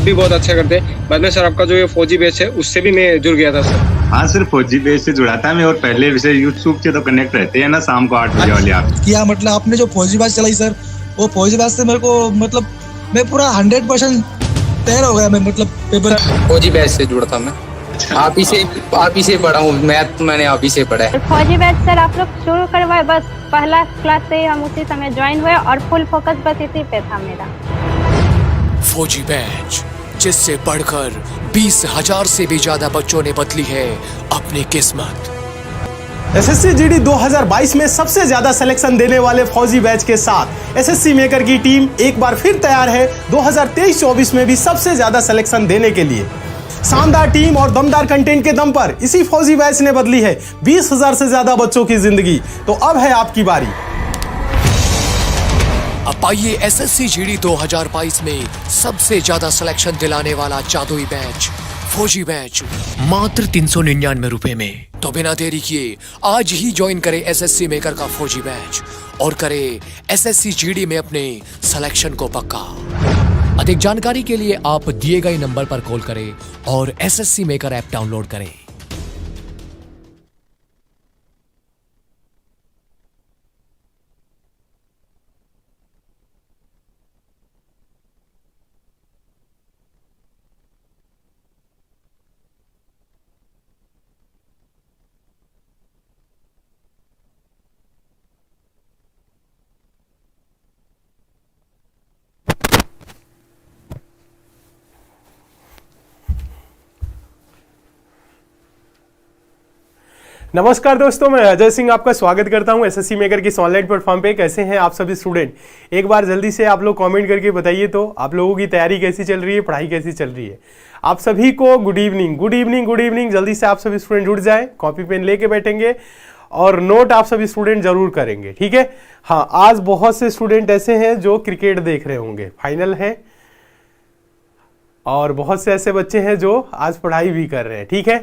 भी बहुत अच्छा करते हैं। बाद में सर आपका जो ये फौजी बैच है उससे भी मैं जुड़ गया था सर। हाँ सर, फौजी बैच से जुड़ा था मैं, और पहले विषय यूट्यूब से तो कनेक्ट रहते हैं ना शाम को 8 बजे वाले आप। क्या मतलब आपने जो फौजी बैच चलाई सर, वो फौजी बैच से मेरे को मतलब मैं पूरा 100% तैयार हो गया। मैं मतलब पेपर फौजी बैच से जुड़ा था मैं। आप ही से पढ़ा हूँ, मैथ मैंने आप ही से पढ़ा है। फौजी बैच सर आप लोग शुरू करवाए, बस पहला क्लास से ही हम उसी समय ज्वाइन हुए और फुल फोकस बस इसी पे था मेरा। फौजी बैच, जिससे पढ़कर 20,000 से भी ज्यादा बच्चों ने बदली है अपनी किस्मत। एसएससी जीडी 2022 में सबसे ज्यादा सिलेक्शन देने वाले फौजी बैच के साथ एसएससी मेकर की टीम एक बार फिर तैयार है 2023-24 में भी सबसे ज्यादा सिलेक्शन देने के लिए। शानदार टीम और दमदार कंटेंट के दम पर इसी फौजी बैच ने बदली है 20,000 से ज्यादा बच्चों की जिंदगी। तो अब है आपकी बारी। अब आइए एसएससी जीडी 2022 में सबसे ज्यादा सिलेक्शन दिलाने वाला जादुई बैच फौजी बैच मात्र 399 रुपए में। तो बिना देरी किए आज ही ज्वाइन करें एसएससी मेकर का फौजी बैच और करें एसएससी जीडी में अपने सिलेक्शन को पक्का। अधिक जानकारी के लिए आप दिए गए नंबर पर कॉल करें और एसएससी मेकर ऐप डाउनलोड करें। नमस्कार दोस्तों, मैं अजय सिंह आपका स्वागत करता हूं एसएससी मेकर की ऑनलाइन प्लेटफॉर्म पे। कैसे हैं आप सभी स्टूडेंट? एक बार जल्दी से आप लोग कमेंट करके बताइए तो आप लोगों की तैयारी कैसी चल रही है, पढ़ाई कैसी चल रही है। आप सभी को good evening, good evening, good evening. जल्दी से आप सभी स्टूडेंट जुड़ जाएं, कॉपी पेन लेके बैठेंगे और नोट आप सभी स्टूडेंट जरूर करेंगे, ठीक है। हाँ, आज बहुत से स्टूडेंट ऐसे हैं जो क्रिकेट देख रहे होंगे, फाइनल है, और बहुत से ऐसे बच्चे हैं जो आज पढ़ाई भी कर रहे हैं, ठीक है।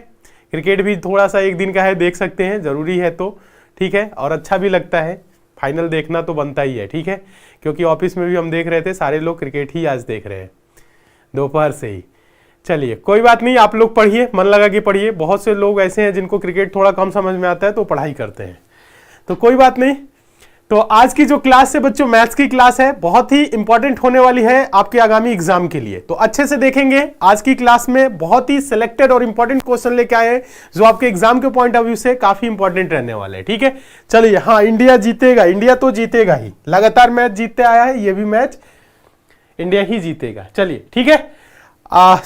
क्रिकेट भी थोड़ा सा एक दिन का है, देख सकते हैं, ज़रूरी है तो ठीक है, और अच्छा भी लगता है। फाइनल देखना तो बनता ही है, ठीक है, क्योंकि ऑफिस में भी हम देख रहे थे, सारे लोग क्रिकेट ही आज देख रहे हैं दोपहर से ही। चलिए कोई बात नहीं, आप लोग पढ़िए, मन लगा के पढ़िए। बहुत से लोग ऐसे हैं जिनको क्रिकेट थोड़ा कम समझ में आता है तो पढ़ाई करते हैं, तो कोई बात नहीं। तो आज की जो क्लास है बच्चों, मैथ्स की क्लास है, बहुत ही इंपॉर्टेंट होने वाली है आपके आगामी एग्जाम के लिए। तो अच्छे से देखेंगे, आज की क्लास में बहुत ही सिलेक्टेड और इंपॉर्टेंट क्वेश्चन लेके आए हैं जो आपके एग्जाम के पॉइंट ऑफ व्यू से काफी इंपॉर्टेंट रहने वाले हैं, ठीक है। चलिए, हाँ, इंडिया जीतेगा, इंडिया तो जीतेगा ही, लगातार मैच जीतते आया है, ये भी मैच इंडिया ही जीतेगा। चलिए ठीक है,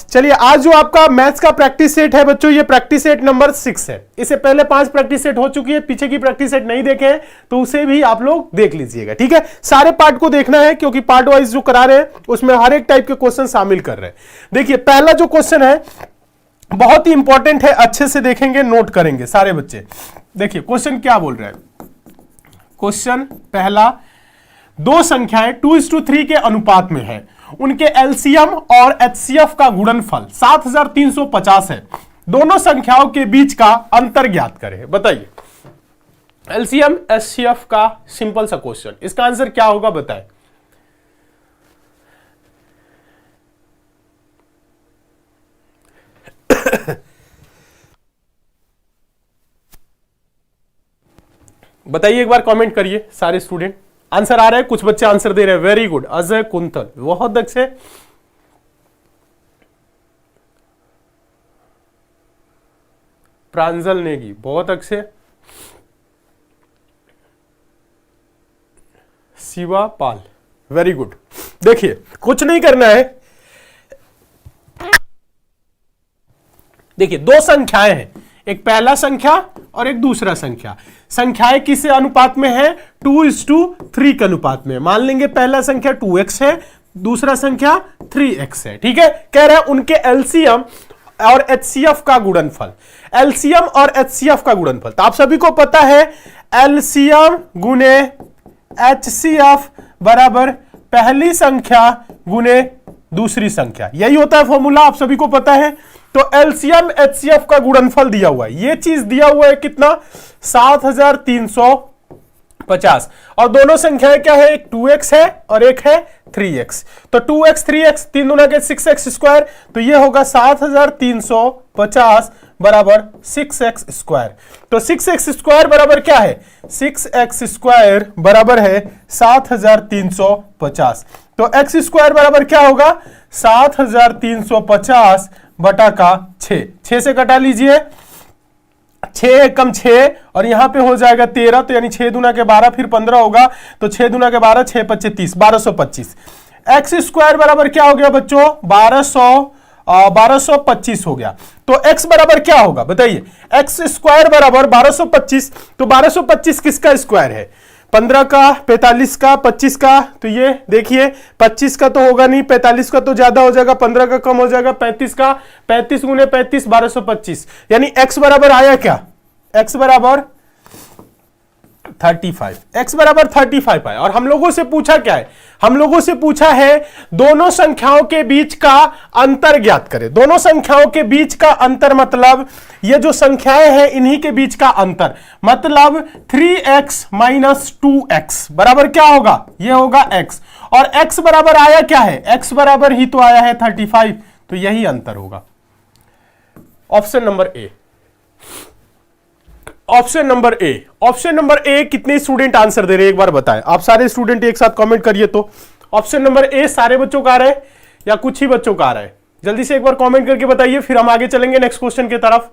चलिए आज जो आपका मैथ्स का प्रैक्टिस सेट है बच्चों, ये प्रैक्टिस सेट नंबर 6 है। इससे पहले 5 प्रैक्टिस सेट हो चुकी है, पीछे की प्रैक्टिस सेट नहीं देखे हैं तो उसे भी आप लोग देख लीजिएगा, ठीक है। सारे पार्ट को देखना है क्योंकि पार्ट वाइज जो करा रहे हैं उसमें हर एक टाइप के क्वेश्चन शामिल कर रहे हैं। देखिए पहला जो क्वेश्चन है बहुत ही इंपॉर्टेंट है, अच्छे से देखेंगे, नोट करेंगे सारे बच्चे। देखिए क्वेश्चन क्या बोल रहे हैं। क्वेश्चन पहला, दो संख्याएं 2:3 के अनुपात में है, उनके एलसीएम और एचसीएफ का गुणनफल 7350 है, दोनों संख्याओं के बीच का अंतर ज्ञात करें। बताइए एलसीएम एचसीएफ का सिंपल सा क्वेश्चन, इसका आंसर क्या होगा बताएं। बताइए एक बार कमेंट करिए सारे स्टूडेंट। आंसर आ रहा है, कुछ बच्चे आंसर दे रहे हैं, वेरी गुड। अजय कुंतल बहुत अच्छे, प्रांजल नेगी बहुत अच्छे, शिवा पाल वेरी गुड। देखिए कुछ नहीं करना है, देखिए दो संख्याएं हैं, एक पहला संख्या और एक दूसरा संख्या। संख्याएं किस अनुपात में है? 2:3 के अनुपात में। मान लेंगे पहला संख्या 2x है, दूसरा संख्या 3x है, ठीक है। कह रहे हैं उनके एलसीएम और एचसीएफ का गुणनफल, एलसीएम और एचसीएफ का गुणनफल। तो आप सभी को पता है एलसीएम गुने एचसीएफ बराबर पहली संख्या गुने दूसरी संख्या, यही होता है फॉर्मूला, आप सभी को पता है। तो एलसीएम एचसीएफ का गुणनफल दिया हुआ है, ये चीज दिया हुआ है कितना? 7350 50 और दोनों संख्याएं क्या है, एक 2x है और एक है 3x। तो 2x 3x 3 दूना के 6x स्क्वायर, तो ये होगा 7350 बराबर 6x स्क्वायर। तो 6x स्क्वायर बराबर क्या है, 6x स्क्वायर बराबर है 7350। तो x स्क्वायर बराबर क्या होगा, 7350 बटा का 6 से कटा लीजिए, 6 कम 6 और यहां पे हो जाएगा 13, तो यानी 6 दूना के 12 फिर 15 होगा, तो 6 दूना के 12 6 25 30 1225। एक्स स्क्वायर बराबर क्या हो गया बच्चों, 1225 हो गया। तो x बराबर क्या होगा बताइए, एक्स स्क्वायर बराबर 1225, तो 1225 किसका स्क्वायर है, 15 का, 45 का, 25 का। तो ये देखिए 25 का तो होगा नहीं, 45 का तो ज्यादा हो जाएगा, 15 का कम हो जाएगा, 35 का, 35 गुने 35 1225, यानी x बराबर आया क्या, x बराबर 35, x बराबर 35 आया। और हम लोगों से पूछा क्या है, हम लोगों से पूछा है दोनों संख्याओं के बीच का अंतर ज्ञात करें। दोनों संख्याओं के बीच का अंतर मतलब ये जो संख्याएं हैं इन्हीं के बीच का अंतर, मतलब 3x माइनस 2x बराबर क्या होगा, ये होगा x। और x बराबर आया क्या है, x बराबर ही तो आया है 35, तो यही अंतर होगा। Option number A, option number A, option number A. कितने स्टूडेंट आंसर दे रहे हैं एक बार बताएं, आप सारे स्टूडेंट एक साथ कमेंट करिए। तो ऑप्शन नंबर ए सारे बच्चों का आ रहा है या कुछ ही बच्चों का आ रहा है, जल्दी से एक बार कमेंट करके बताइए, फिर हम आगे चलेंगे नेक्स्ट क्वेश्चन की तरफ।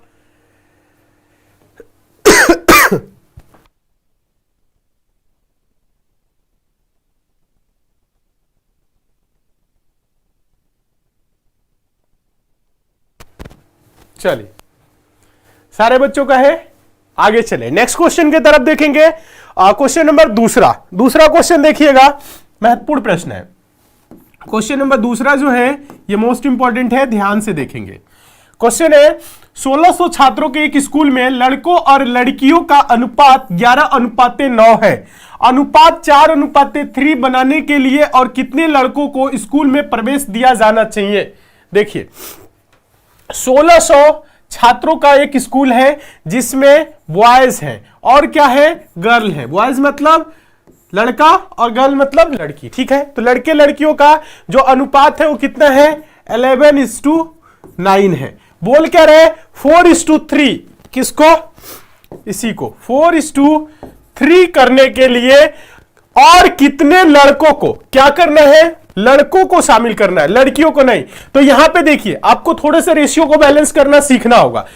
चलिए सारे बच्चों का है, आगे चले नेक्स्ट क्वेश्चन की तरफ देखेंगे। क्वेश्चन नंबर दूसरा क्वेश्चन देखिएगा, महत्वपूर्ण प्रश्न है। क्वेश्चन नंबर दूसरा जो है ये मोस्ट इंपॉर्टेंट है, ध्यान से देखेंगे। क्वेश्चन है 1600 छात्रों के एक स्कूल में लड़कों और लड़कियों का अनुपात 11:9 है। अनुपात 4:3 बनाने के लिए और कितने लड़कों को स्कूल में प्रवेश दिया जाना चाहिए। देखिए 1600 छात्रों का एक स्कूल है जिसमें बॉयज हैं और क्या है, गर्ल है। बॉयज मतलब लड़का और गर्ल मतलब लड़की, ठीक है। तो लड़के लड़कियों का जो अनुपात है वो कितना है, 11:9 है। बोल क्या रहे, 4:3। किसको, इसी को 4:3 करने के लिए और कितने लड़कों को क्या करना है, लड़कों को शामिल करना है, लड़कियों को नहीं। तो यहां पे देखिए आपको थोड़े से रेशियो को बैलेंस करना सीखना होगा।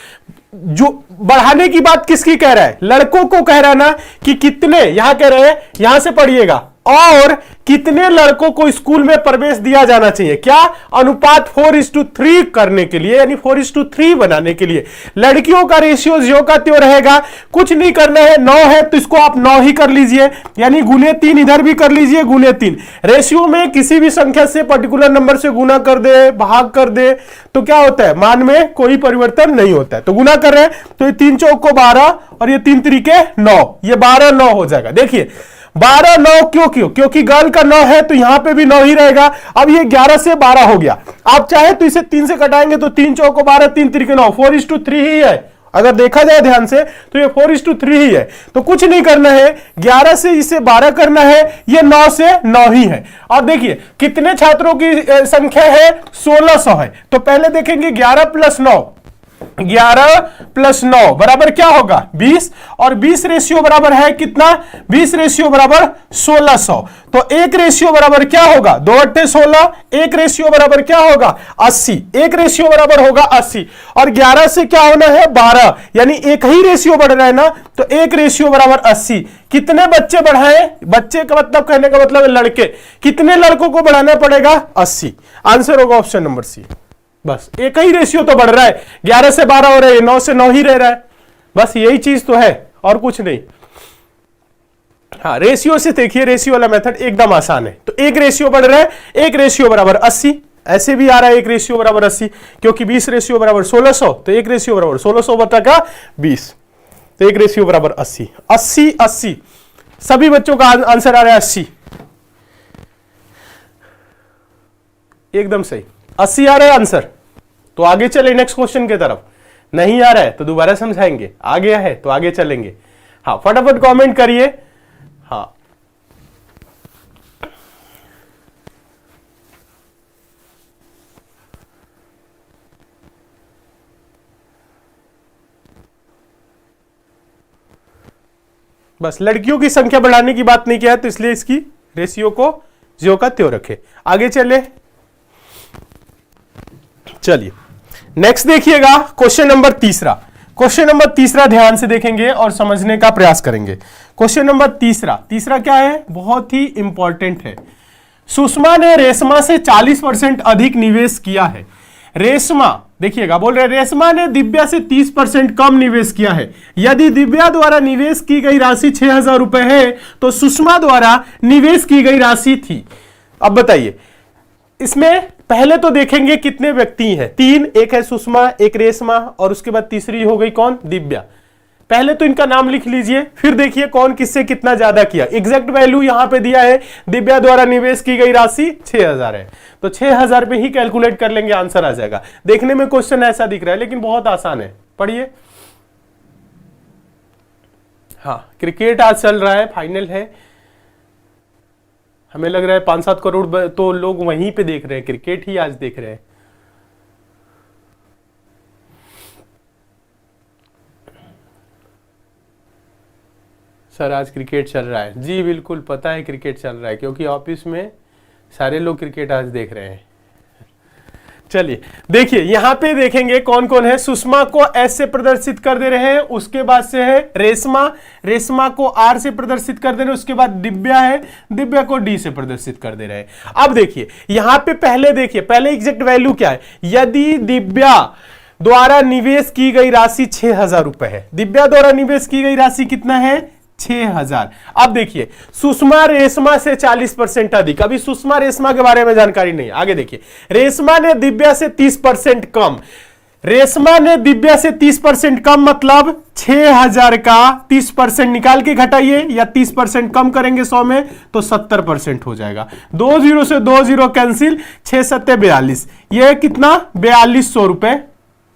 जो बढ़ाने की बात किसकी कह रहा है, लड़कों को कह रहा है ना, कि कितने, यहां कह रहे हैं, यहां से पढ़िएगा, और कितने लड़कों को स्कूल में प्रवेश दिया जाना चाहिए। क्या, अनुपात 4:3 करने के लिए, यानी 4:3 बनाने के लिए। लड़कियों का रेशियो ज्यों का त्यों रहेगा, कुछ नहीं करना है। 9 है तो इसको आप 9 ही कर लीजिए, यानी गुने 3 इधर भी कर लीजिए, गुने 3। रेशियो में किसी भी संख्या से पर्टिकुलर नंबर से गुना कर दे, भाग कर दे, तो क्या होता है, मान में कोई परिवर्तन नहीं होता है। तो गुना कर रहे हैं तो ये 3 चौक को 12 और ये 3 त्रिके 9, ये 12:9 हो जाएगा। देखिए 12:9 क्यों, क्योंकि गर्ल का 9 है तो यहां पे भी 9 ही रहेगा। अब ये 11 से 12 हो गया। आप चाहे तो इसे 3 से कटाएंगे तो 3 चौक को 12, 3 त्रिके 9, 4:3 ही है। अगर देखा जाए ध्यान से तो ये 4:3 ही है। तो कुछ नहीं करना है, 11 से इसे 12 करना है, ये 9 से 9 ही है। और देखिए कितने छात्रों की संख्या है, 1600 है। तो पहले देखेंगे 11 + 9, 11 + 9 बराबर क्या होगा, 20। और 20 रेशियो बराबर है कितना, 20 रेशियो बराबर 1600। तो 1 रेशियो बराबर क्या होगा, 2 × 16। 1 रेशियो बराबर क्या होगा, 80। 1 रेशियो बराबर होगा 80। और 11 से क्या होना है, 12, यानी एक ही रेशियो बढ़ रहा है ना, तो 1 रेशियो बराबर 80। कितने बच्चे बढ़ाए, बच्चे का मतलब कहने का मतलब लड़के, कितने लड़कों को बढ़ाना पड़ेगा, 80। आंसर होगा ऑप्शन नंबर सी। बस एक ही रेशियो तो बढ़ रहा है, 11 से 12 हो रहा है, 9 से 9 ही रह रहा है। बस यही चीज तो है और कुछ नहीं। हाँ, रेशियो से देखिए, रेशियो वाला मेथड एकदम आसान है। तो 1 रेशियो बढ़ रहा है, 1 रेशियो बराबर 80। ऐसे भी आ रहा है 1 रेशियो बराबर 80, क्योंकि 20 रेशियो बराबर 1600, तो 1 रेशियो बराबर 1600 बटा का 20, तो 1 रेशियो बराबर 80। 80 80 सभी बच्चों का आंसर आ रहा है 80, एकदम सही। 80 आ रहा है आंसर। तो आगे चले नेक्स्ट क्वेश्चन की तरफ। नहीं आ रहा है तो दोबारा समझाएंगे, आ गया है तो आगे चलेंगे। हाँ, फटाफट कमेंट करिए। हाँ, बस लड़कियों की संख्या बढ़ाने की बात नहीं किया है, तो इसलिए इसकी रेशियो को 0 का त्यों रखे। आगे चले, चलिए नेक्स्ट देखिएगा क्वेश्चन नंबर तीसरा। क्वेश्चन नंबर तीसरा ध्यान से देखेंगे और समझने का प्रयास करेंगे। क्वेश्चन नंबर तीसरा क्या है, बहुत ही इंपॉर्टेंट है। सुषमा ने रेशमा से 40% अधिक निवेश किया है। रेशमा, देखिएगा बोल रहे रेशमा ने दिव्या से 30% कम निवेश किया है। यदि दिव्या द्वारा निवेश की गई राशि 6,000 रुपए है तो सुषमा द्वारा निवेश की गई राशि थी। अब बताइए, इसमें पहले तो देखेंगे कितने व्यक्ति हैं, 3, एक है सुषमा, एक रेशमा और उसके बाद तीसरी हो गई कौन, दिव्या। पहले तो इनका नाम लिख लीजिए, फिर देखिए कौन किससे कितना ज्यादा किया। एग्जैक्ट वैल्यू यहां पे दिया है, दिव्या द्वारा निवेश की गई राशि 6,000 है, तो 6,000 पे ही कैलकुलेट कर लेंगे, आंसर आ जाएगा। देखने में क्वेश्चन ऐसा दिख रहा है लेकिन बहुत आसान है, पढ़िए। हाँ, क्रिकेट आज चल रहा है, फाइनल है। हमें लग रहा है 5-7 करोड़ तो लोग वहीं पे देख रहे हैं, क्रिकेट ही आज देख रहे हैं। सर आज क्रिकेट चल रहा है, जी बिल्कुल पता है क्रिकेट चल रहा है, क्योंकि ऑफिस में सारे लोग क्रिकेट आज देख रहे हैं। चलिए देखिए, यहां पे देखेंगे कौन कौन है। सुषमा को एस से प्रदर्शित कर दे रहे हैं, उसके बाद से है रेशमा, रेशमा को आर से प्रदर्शित कर दे रहे हैं, उसके बाद दिव्या है, दिव्या को डी से प्रदर्शित कर दे रहे हैं। अब देखिए यहां पे पहले देखिए, पहले एग्जैक्ट वैल्यू क्या है, यदि दिव्या द्वारा निवेश की गई राशि 6,000 रुपए है, दिव्या द्वारा निवेश की गई राशि कितना है, 6,000। अब देखिए सुषमा रेशमा से 40% अधिक, अभी सुषमा रेशमा के बारे में जानकारी नहीं, आगे देखिए। रेशमा ने दिव्या से 30% कम, रेशमा ने दिव्या से 30% कम मतलब 6,000 का 30% निकाल के घटाइए या 30% कम करेंगे 100 में तो 70% हो जाएगा। 2 0 से 2 0 कैंसिल, 6 7 42, यह कितना 4200 रुपए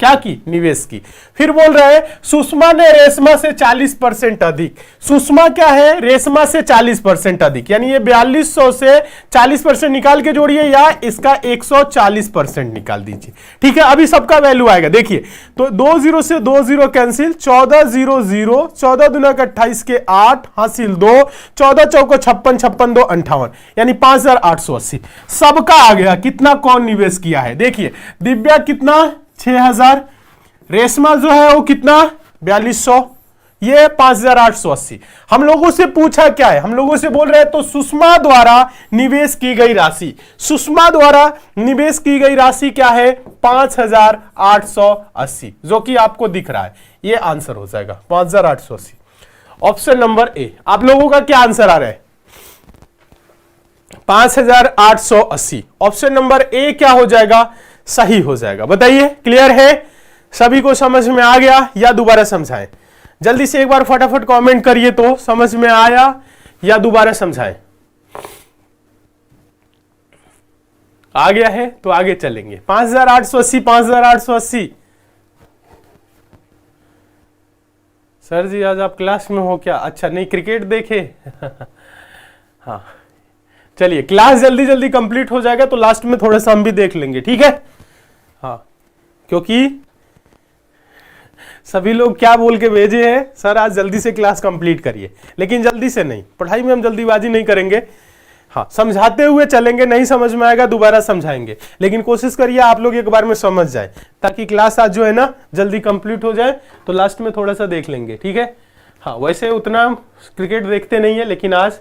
क्या की, निवेश की। फिर बोल रहे हैं सुषमा ने रेशमा से 40% अधिक, सुषमा क्या है, रेशमा से 40% अधिक, यानी ये 4200 से 40% निकाल के जोड़िए या इसका 140% निकाल दीजिए। ठीक है, अभी सबका वैल्यू आएगा, देखिए तो 2 0 से 2 0 कैंसिल, 14 0 0, 14 दूना का 28 के 8 हासिल 2, 14 चौको 56, 56 2 58, यानी 5,880 सबका आ गया। कितना कौन निवेश किया है, देखिए दिव्या कितना 6,000, रेशमा जो है वो कितना 4200, ये 5,880। हम लोगों से पूछा क्या है, हम लोगों से बोल रहे हैं तो सुषमा द्वारा निवेश की गई राशि, सुषमा द्वारा निवेश की गई राशि क्या है 5,880, जो कि आपको दिख रहा है, ये आंसर हो जाएगा 5,880। Option number A. आप लोगों का क्या आंसर आ रहा है, 5,880। ऑप्शन नंबर ए क्या हो जाएगा, सही हो जाएगा। बताइए क्लियर है, सभी को समझ में आ गया या दोबारा समझाएं? जल्दी से एक बार फटाफट कमेंट करिए तो समझ में आया या दोबारा समझाएं। आ गया है तो आगे चलेंगे। 5,880, 5,880। सर जी आज आप क्लास में हो क्या, अच्छा नहीं क्रिकेट देखे हाँ चलिए, क्लास जल्दी जल्दी कंप्लीट हो जाएगा तो लास्ट में थोड़ा सा हम भी देख लेंगे, ठीक है। हाँ, क्योंकि सभी लोग क्या बोल के भेजे हैं, सर आज जल्दी से क्लास कंप्लीट करिए, लेकिन जल्दी से नहीं, पढ़ाई में हम जल्दीबाजी नहीं करेंगे। हाँ, समझाते हुए चलेंगे, नहीं समझ में आएगा दोबारा समझाएंगे, लेकिन कोशिश करिए आप लोग एक बार में समझ जाए, ताकि क्लास आज जो है ना जल्दी कंप्लीट हो जाए, तो लास्ट में थोड़ा सा देख लेंगे, ठीक है। हाँ, वैसे उतना क्रिकेट देखते नहीं है, लेकिन आज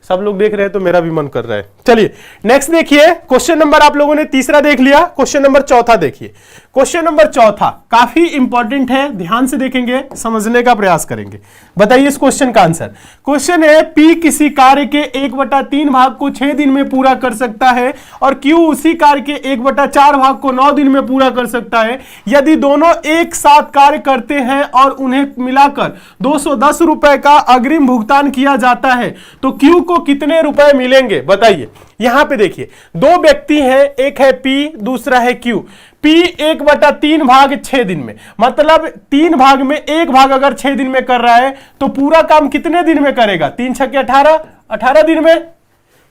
सब लोग देख रहे हैं तो मेरा भी मन कर रहा है। चलिए नेक्स्ट देखिए, क्वेश्चन नंबर आप लोगों ने तीसरा देख लिया, क्वेश्चन नंबर चौथा देखिए। क्वेश्चन नंबर चौथा काफी इंपॉर्टेंट है, ध्यान से देखेंगे, समझने का प्रयास करेंगे। बताइए इस क्वेश्चन का आंसर। क्वेश्चन है P किसी कार्य के 1/3 भाग को 6 दिन में पूरा कर सकता है और Q उसी कार्य के 1/4 भाग को 9 दिन में पूरा कर सकता है। यदि दोनों एक साथ कार्य करते हैं और उन्हें मिलाकर 210 रुपए का अग्रिम भुगतान किया जाता है तो Q को कितने रुपए मिलेंगे बताइए। यहां पे देखिए, दो व्यक्ति हैं, एक है P दूसरा है Q। P 1/3 भाग 6 दिन में, मतलब 3 भाग में 1 भाग अगर 6 दिन में कर रहा है तो पूरा काम कितने दिन में करेगा? 3 छक्के 18 दिन में,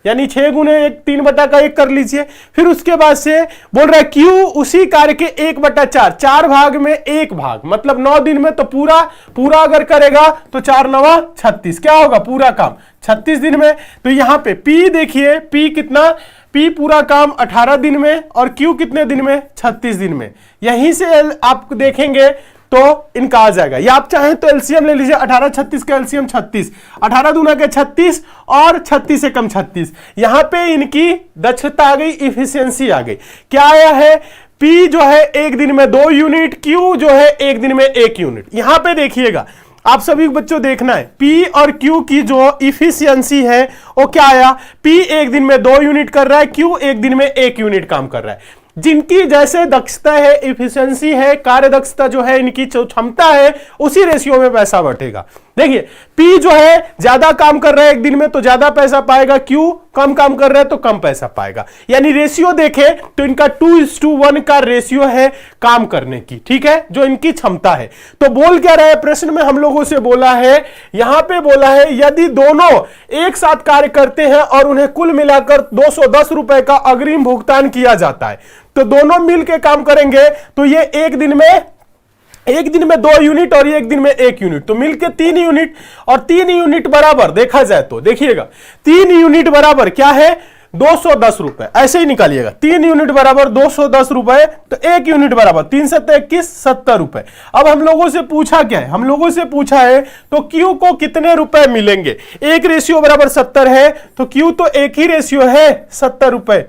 यानी 6 गुने 1 3/1 कर लीजिए। फिर उसके बाद से बोल रहा है Q उसी कार्य के 1/4, 4 भाग में 1 भाग, मतलब 9 दिन में, तो पूरा अगर करेगा तो 4 9 36, क्या होगा? पूरा काम 36 दिन में। तो यहां पे P देखिए, P कितना? P पूरा काम 18 दिन में और Q कितने दिन में? 36 दिन में। यहीं से आप देखेंगे तो इनका आ जाएगा, या आप चाहें तो एलसीएम ले लीजिए, 18 36 का एलसीएम 36, 18 दूना के 36 और 36 से कम 36। यहां पे इनकी दक्षता आ गई, इफिशियंसी आ गई। क्या आया है? P जो है 1 दिन में 2 यूनिट, Q जो है 1 दिन में 1 यूनिट। यहां पे देखिएगा, आप सभी बच्चों देखना है, P और Q की जो इफिशियंसी है वो क्या आया? P 1 दिन में 2 यूनिट कर रहा है, Q 1 दिन में 1 यूनिट काम कर रहा है। जिनकी जैसे दक्षता है, इफिशियंसी है, कार्य दक्षता जो है, इनकी जो क्षमता है, उसी रेशियो में पैसा बटेगा। देखिए, P जो है ज्यादा काम कर रहा है 1 दिन में तो ज्यादा पैसा पाएगा, Q कम काम कर रहा है तो कम पैसा पाएगा। यानी रेशियो देखें तो इनका 2:1 का रेशियो है काम करने की, ठीक है, जो इनकी क्षमता है। तो बोल क्या रहा है प्रश्न में? हम लोगों से बोला है, यहां पे बोला है यदि दोनों एक साथ कार्य करते हैं और उन्हें कुल मिलाकर 210 रुपए का अग्रिम भुगतान किया जाता है, तो दोनों मिलकर काम करेंगे तो ये एक दिन में 2 यूनिट और 1 दिन में 1 यूनिट, तो मिलके 3 यूनिट, और 3 यूनिट बराबर देखा जाए तो देखिएगा 3 यूनिट बराबर क्या है? 210 रुपए, ऐसे ही निकालिएगा। 3 यूनिट बराबर 210 रुपए, तो 1 यूनिट बराबर 3 7 21 70 रुपए। अब हम लोगों से पूछा क्या है? हम लोगों से पूछा है तो Q को कितने रुपए मिलेंगे? 1 रेशियो बराबर 70 है, तो Q तो एक ही रेशियो है 70 रुपए,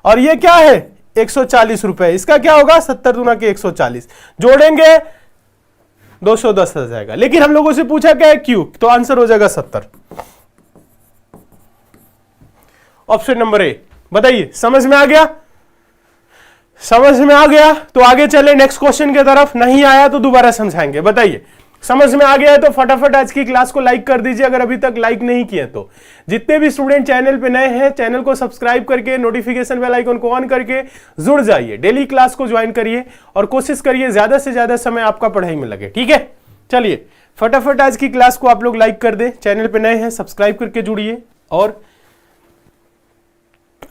और ये क्या है? 140 रुपए। इसका क्या होगा? 70 दूना के 140, जोड़ेंगे 210 आ जाएगा। लेकिन हम लोगों से पूछा क्या है? Q, तो आंसर हो जाएगा 70, ऑप्शन नंबर ए। बताइए, समझ में आ गया? समझ में आ गया तो आगे चले नेक्स्ट क्वेश्चन की तरफ। नहीं आया तो दोबारा समझाएंगे। बताइए, समझ में आ गया है तो फटाफट आज की क्लास को लाइक कर दीजिए, अगर अभी तक लाइक नहीं किए तो। जितने भी स्टूडेंट चैनल पे नए हैं, चैनल को सब्सक्राइब करके नोटिफिकेशन बेल आइकन को ऑन करके जुड़ जाइए, डेली क्लास को ज्वाइन करिए और कोशिश करिए ज्यादा से ज्यादा समय आपका पढ़ाई में लगे, ठीक है। चलिए फटाफट आज की क्लास को आप लोग लाइक कर दें, चैनल पे नए हैं सब्सक्राइब करके जुड़िए। और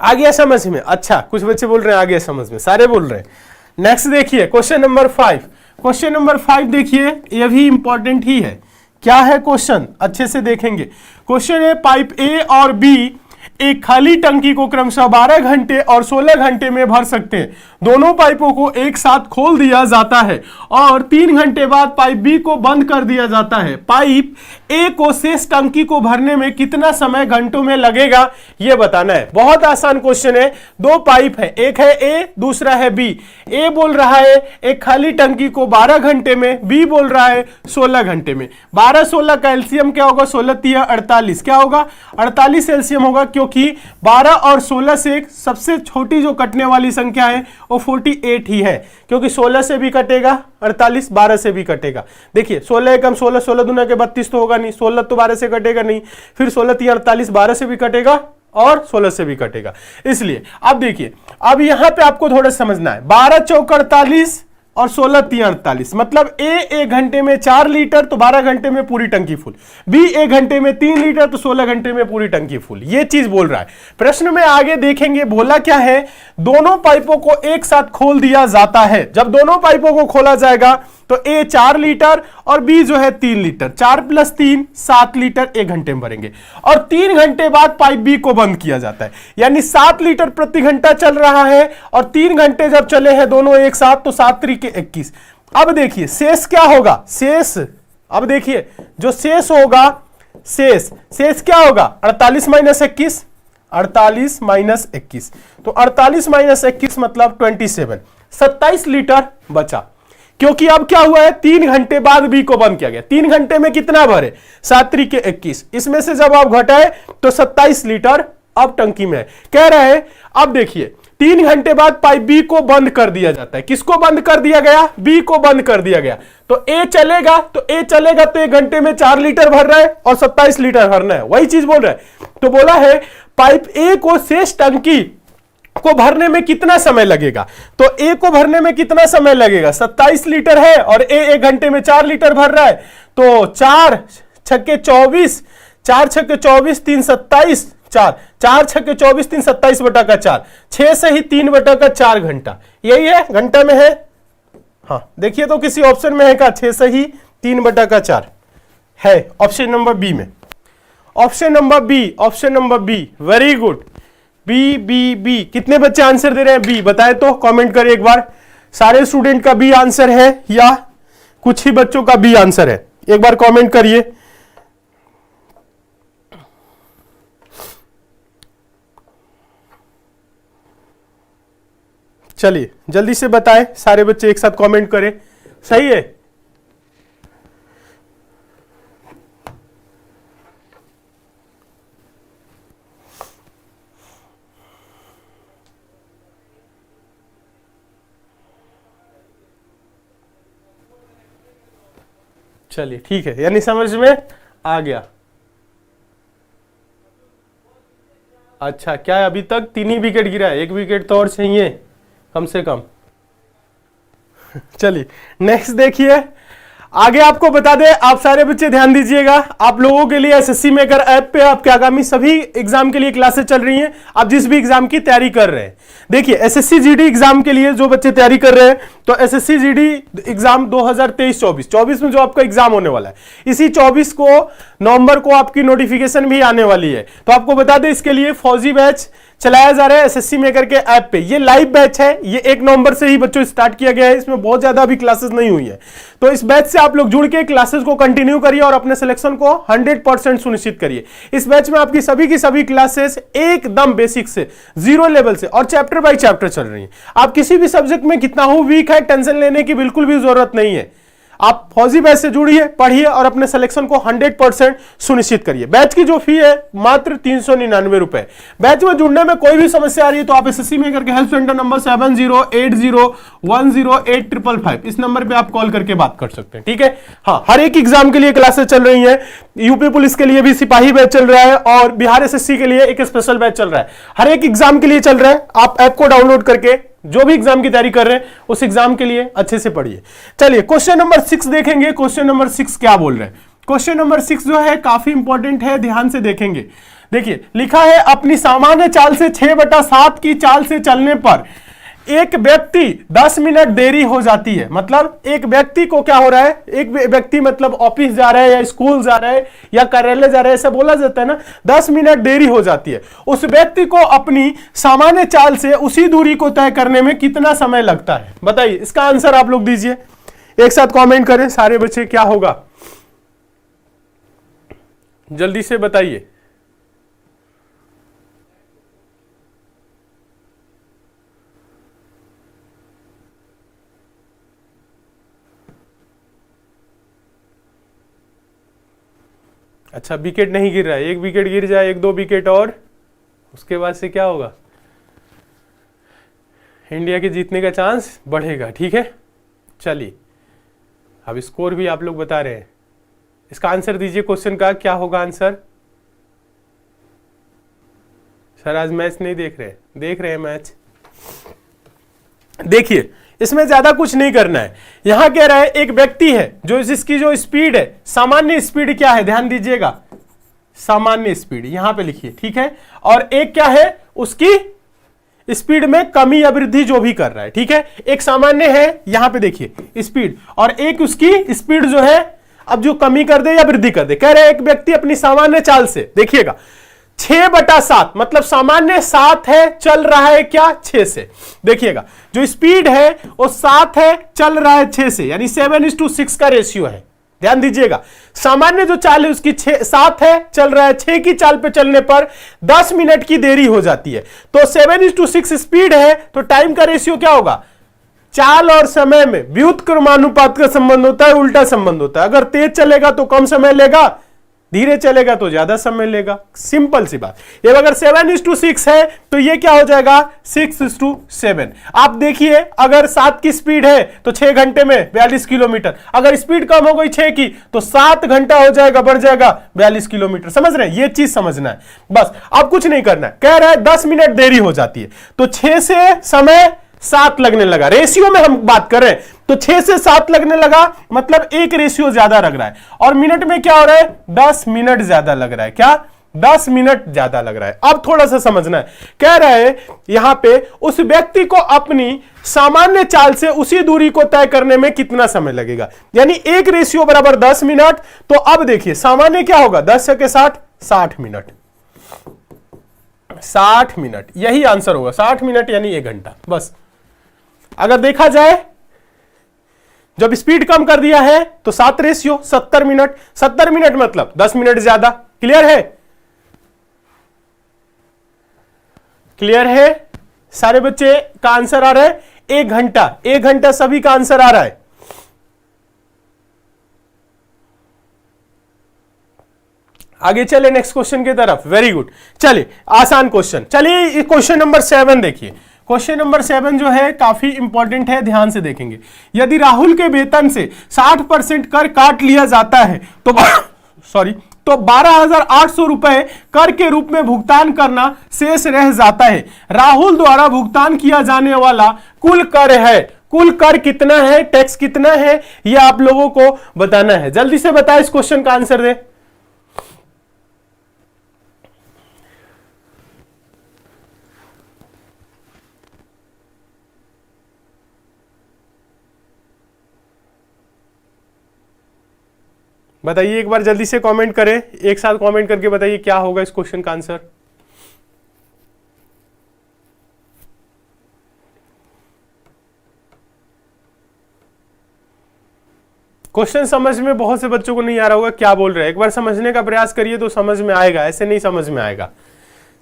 आ गया समझ में? अच्छा, कुछ बच्चे बोल रहे हैं आ गया समझ में, सारे बोल रहे हैं। नेक्स्ट देखिए क्वेश्चन नंबर 5। क्वेश्चन नंबर 5 देखिए, यह भी इंपॉर्टेंट ही है। क्या है क्वेश्चन? अच्छे से देखेंगे। क्वेश्चन है, पाइप ए और बी एक खाली टंकी को क्रमशः 12 घंटे और 16 घंटे में भर सकते हैं। दोनों पाइपों को एक साथ खोल दिया जाता है और 3 घंटे बाद पाइप बी को बंद कर दिया जाता है। पाइप ए को शेष टंकी को भरने में कितना समय घंटों में लगेगा, यह बताना है। बहुत आसान क्वेश्चन है। दो पाइप है, एक है ए दूसरा है बी। ए बोल रहा है एक खाली टंकी को 12 घंटे में, बी बोल रहा है 16 घंटे में। 12 16 का एलसीएम क्या होगा? 16 3 48, क्या होगा? 48 एलसीएम होगा, क्योंकि 12 और 16 से सबसे छोटी जो कटने वाली संख्या है वो 48 ही है, क्योंकि 16 से भी कटेगा 48, 12 से भी कटेगा। देखिए 16 कम 16, 16 दूना के 32 तो होगा नहीं, 16 तो 12 से कटेगा नहीं, फिर 16 3 48, 12 से भी कटेगा और 16 से भी कटेगा। इसलिए अब देखिए, अब यहां पे आपको थोड़ा समझना है। 12 चौक 48 और 16 3 48, मतलब ए 1 घंटे में 4 लीटर तो 12 घंटे में पूरी टंकी फुल, बी 1 घंटे में 3 लीटर तो 16 घंटे में पूरी टंकी फुल। ये चीज बोल रहा है प्रश्न में। आगे देखेंगे बोला क्या है, दोनों पाइपों को एक साथ खोल दिया जाता है। जब दोनों पाइपों को खोला जाएगा तो ए 4 लीटर और बी जो है 3 लीटर, 4 + 3 7 लीटर 1 घंटे में भरेंगे, और 3 घंटे बाद पाइप बी को बंद किया जाता है। यानी 7 लीटर प्रति घंटा चल रहा है और 3 घंटे जब चले हैं दोनों एक साथ तो 7 3 21। अब देखिए शेष क्या होगा? शेष, अब देखिए जो शेष होगा, शेष क्या होगा? 48 - 21, 48 - 21, तो 48 - 21 मतलब 27, 27 लीटर बचा। क्योंकि अब क्या हुआ है, 3 घंटे बाद बी को बंद किया गया। 3 घंटे में कितना भरे? 7 3 21, इसमें से जब आप घटाए तो 27 लीटर अब टंकी में है। कह रहे हैं अब देखिए 3 घंटे बाद पाइप बी को बंद कर दिया जाता है। किसको बंद कर दिया गया? बी को बंद कर दिया गया। तो ए चलेगा तो 1 घंटे में 4 लीटर भर रहा है और 27 लीटर भरना है, वही चीज बोल रहा है। तो बोला है पाइप ए को शेष टंकी को भरने में कितना समय लगेगा? तो ए को भरने में कितना समय लगेगा? 27 लीटर है और ए 1 घंटे में 4 लीटर भर रहा है। तो 4 छक्के 24, 4 छक्के 24, 3 27, 4 छक्के 24, 3 27 बटा का 4, 6 से ही 3 बटा का 4 घंटा, यही है घंटा में है। हाँ देखिए तो किसी ऑप्शन में है का 6 से ही 3 बटा का 4 है ऑप्शन नंबर बी में। Option number B, very good, B B B. कितने बच्चे आंसर दे रहे हैं बी? बताए तो कमेंट करें एक बार। सारे स्टूडेंट का बी आंसर है या कुछ ही बच्चों का बी आंसर है? एक बार कमेंट करिए। चलिए जल्दी से बताएं, सारे बच्चे एक साथ कमेंट करें। सही है? चलिए ठीक है, यानी समझ में आ गया। अच्छा क्या अभी तक 3 ही विकेट गिरा है? 1 विकेट तो और चाहिए कम से कम। चलिए नेक्स्ट देखिए, आगे आपको बता दें, आप सारे बच्चे ध्यान दीजिएगा, आप लोगों के लिए एसएससी मेकर ऐप पे आपके आगामी सभी एग्जाम के लिए क्लासेस चल रही हैं। आप जिस भी एग्जाम की तैयारी कर रहे हैं, देखिए एसएससी जीडी एग्जाम के लिए जो बच्चे तैयारी कर रहे हैं, तो एसएससी जीडी एग्जाम 2023-24 में जो आपका एग्जाम होने वाला है, इसी 24 को नवंबर को आपकी नोटिफिकेशन भी आने वाली है। तो आपको बता दें इसके लिए फौजी बैच चलाया जा रहा है एसएससी मेकर के ऐप पे। ये लाइव बैच है, ये 1 नवंबर से ही बच्चों स्टार्ट किया गया है, इसमें बहुत ज्यादा अभी क्लासेस नहीं हुई है। तो इस बैच से आप लोग जुड़ के क्लासेस को कंटिन्यू करिए और अपने सिलेक्शन को 100% सुनिश्चित करिए। इस बैच में आपकी सभी की सभी क्लासेस एकदम बेसिक से, 0 लेवल से और चैप्टर बाय चैप्टर चल रही है। आप किसी भी सब्जेक्ट में कितना हो वीक है, टेंशन लेने की बिल्कुल भी जरूरत नहीं है। आप फौजी बैच से जुड़िए, पढ़िए और अपने सिलेक्शन को 100% सुनिश्चित करिए। बैच की जो फी है मात्र 399 रुपए। बैच में जुड़ने में कोई भी समस्या आ रही है तो आप एसएससी में करके हेल्प सेंटर नंबर 7080100855 इस नंबर पे आप कॉल करके बात कर सकते हैं, ठीक है। हाँ, हर एक एग्जाम के लिए क्लासेस चल रही है। यूपी पुलिस के लिए भी सिपाही बैच चल रहा है और बिहार एसएससी के लिए एक स्पेशल बैच चल रहा है। हर एक एग्जाम के लिए चल रहा है। आप ऐप को डाउनलोड करके जो भी एग्जाम की तैयारी कर रहे हैं उस एग्जाम के लिए अच्छे से पढ़िए। चलिए क्वेश्चन नंबर 6 देखेंगे। क्वेश्चन नंबर 6 क्या बोल रहे हैं? क्वेश्चन नंबर 6 जो है काफी इंपॉर्टेंट है, ध्यान से देखेंगे। देखिए लिखा है, अपनी सामान्य चाल से 6/7 की चाल से चलने पर एक व्यक्ति 10 मिनट देरी हो जाती है। मतलब एक व्यक्ति को क्या हो रहा है, एक व्यक्ति मतलब ऑफिस जा रहा है या स्कूल जा रहा है या कार्यालय जा रहा है, ऐसा बोला जाता है ना, 10 मिनट देरी हो जाती है। उस व्यक्ति को अपनी सामान्य चाल से उसी दूरी को तय करने में कितना समय लगता है? बताइए, इसका आंसर आप लोग दीजिए, एक साथ कमेंट करें सारे बच्चे, क्या होगा जल्दी से बताइए। अच्छा विकेट नहीं गिर रहा है, 1 विकेट गिर जाए, 1-2 विकेट और उसके बाद से क्या होगा? इंडिया के जीतने का चांस बढ़ेगा, ठीक है। चलिए अब स्कोर भी आप लोग बता रहे हैं, इसका आंसर दीजिए। क्वेश्चन का क्या होगा आंसर? सर आज मैच नहीं देख रहे? देख रहे हैं मैच। देखिए इसमें ज्यादा कुछ नहीं करना है। यहां कह रहा है एक व्यक्ति है जो जिसकी जो स्पीड है, सामान्य स्पीड क्या है, ध्यान दीजिएगा, सामान्य स्पीड यहां पे लिखिए, ठीक है। और एक क्या है, उसकी स्पीड में कमी या वृद्धि जो भी कर रहा है, ठीक है। एक सामान्य है यहां पे देखिए स्पीड, और एक उसकी स्पीड जो है अब जो कमी कर दे या वृद्धि कर दे। कह रहे हैं एक व्यक्ति अपनी सामान्य चाल से, देखिएगा 6/7 मतलब सामान्य 7 है, चल रहा है क्या 6 से। देखिएगा जो स्पीड है वो 7 है, चल रहा है 6 से, यानी 7:6 का रेशियो है। ध्यान दीजिएगा, सामान्य जो चाल है उसकी 7 है, चल रहा है 6 की चाल पे चलने पर 10 मिनट की देरी हो जाती है। तो 7:6 स्पीड है तो टाइम का रेशियो क्या होगा? चाल और समय में व्युत्क्रमानुपात का संबंध होता है, उल्टा संबंध होता है। अगर तेज चलेगा तो कम समय लेगा, धीरे चलेगा तो ज्यादा समय लेगा, सिंपल सी बात। ये अगर 7:6 है तो ये क्या हो जाएगा 6:7। आप देखिए अगर 7 की स्पीड है तो 6 घंटे में 42 किलोमीटर, अगर स्पीड कम हो गई 6 की तो 7 घंटा हो जाएगा, बढ़ जाएगा 42 किलोमीटर। समझ रहे हैं, ये चीज समझना है बस, अब कुछ नहीं करना है। कह रहा है 10 मिनट देरी हो जाती है तो 6 से समय 7 लगने लगा, रेशियो में हम बात कर रहे हैं तो 6 से 7 लगने लगा, मतलब एक रेशियो ज्यादा लग रहा है। और मिनट में क्या हो रहा है 10 मिनट ज्यादा लग रहा है, क्या 10 मिनट ज्यादा लग रहा है। अब थोड़ा सा समझना है, कह रहे हैं यहां पे उस व्यक्ति को अपनी सामान्य चाल से उसी दूरी को तय करने में कितना समय लगेगा, यानी एक रेशियो बराबर 10 मिनट। तो अब देखिए सामान्य क्या होगा 10 के 60 मिनट, 60 मिनट यही आंसर होगा, 60 मिनट यानी 1 घंटा बस। अगर देखा जाए जब स्पीड कम कर दिया है तो 7 रेशियो 70 मिनट, 70 मिनट मतलब 10 मिनट ज्यादा। क्लियर है, क्लियर है, सारे बच्चे का आंसर आ रहा है 1 घंटा, 1 घंटा सभी का आंसर आ रहा है। आगे चले नेक्स्ट क्वेश्चन की तरफ। वेरी गुड, चलिए आसान क्वेश्चन। चलिए क्वेश्चन नंबर 7 देखिए। क्वेश्चन नंबर 7 जो है काफी इंपॉर्टेंट है, ध्यान से देखेंगे। यदि राहुल के वेतन से 60% कर काट लिया जाता है तो तो 12,800 रुपए कर के रूप में भुगतान करना शेष रह जाता है। राहुल द्वारा भुगतान किया जाने वाला कुल कर है। कुल कर कितना है, टैक्स कितना है, यह आप लोगों को बताना है। जल्दी से बताएं, इस क्वेश्चन का आंसर दे। बताइए एक बार जल्दी से कमेंट करें, एक साथ कमेंट करके बताइए क्या होगा इस क्वेश्चन का आंसर। क्वेश्चन समझ में बहुत से बच्चों को नहीं आ रहा होगा क्या बोल रहे हैं। एक बार समझने का प्रयास करिए तो समझ में आएगा, ऐसे नहीं समझ में आएगा।